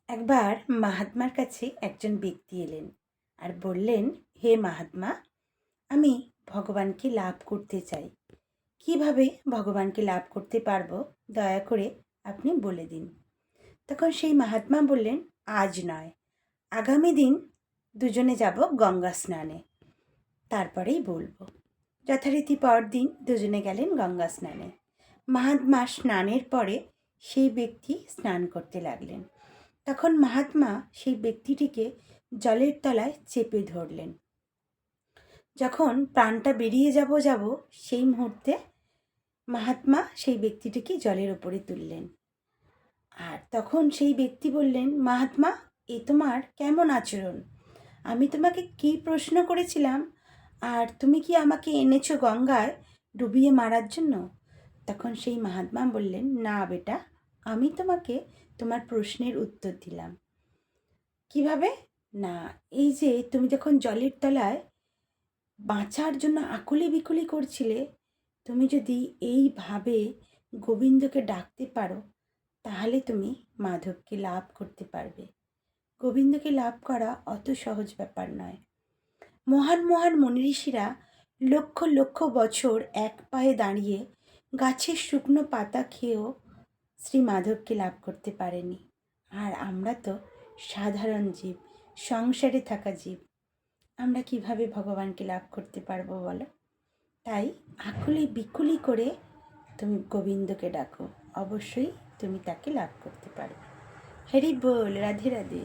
একবার মাহাত্মার কাছে একজন ব্যক্তি এলেন আর বললেন, হে মাহাত্মা, আমি ভগবানকে লাভ করতে চাই। কিভাবে ভগবানকে লাভ করতে পারবো দয়া করে আপনি বলে দিন। তখন সেই মাহাত্মা বললেন, আজ নয়, আগামী দিন দুজনে যাব গঙ্গা স্নানে, তারপরেই বলবো। যথারীতি পরদিন দুজনে গেলেন গঙ্গা স্নানে। মাহাত্মা স্নানের পরে সেই ব্যক্তি স্নান করতে লাগলেন। তখন মাহাত্মা সেই ব্যক্তিটিকে জলের তলায় চেপে ধরলেন। যখন প্রাণটা বেরিয়ে যাব সেই মুহূর্তে মাহাত্মা সেই ব্যক্তিটিকে জলের ওপরে তুললেন। আর তখন সেই ব্যক্তি বললেন, মাহাত্মা, এ তোমার কেমন আচরণ? আমি তোমাকে কী প্রশ্ন করেছিলাম, আর তুমি কি আমাকে এনেছো গঙ্গায় ডুবিয়ে মারার জন্য? তখন সেই মাহাত্মা বললেন, না বেটা, আমি তোমাকে তোমার প্রশ্নের উত্তর দিলাম। কিভাবে? না, এই যে তুমি যখন জলের তলায় বাঁচার জন্য আকুলি বিকুলি করছিলে, তুমি যদি এইভাবে গোবিন্দকে ডাকতে পারো, তাহলে তুমি মাধবকে লাভ করতে পারবে। গোবিন্দকে লাভ করা অত সহজ ব্যাপার নয়। মহান মহান মুনি ঋষিরা লক্ষ লক্ষ বছর এক পায়ে দাঁড়িয়ে গাছের শুকনো পাতা খেয়েও শ্রী মাধবকে লাভ করতে পারেনি। আর আমরা তো সাধারণ জীব, সংসারে থাকা জীব, আমরা কিভাবে ভগবানকে লাভ করতে পারবো বলো? তাই আকুলি বিকুলি করে তুমি গোবিন্দকে ডাকো, অবশ্যই তুমি তাকে লাভ করতে পারবে। হরি বল, রাধে রাধে।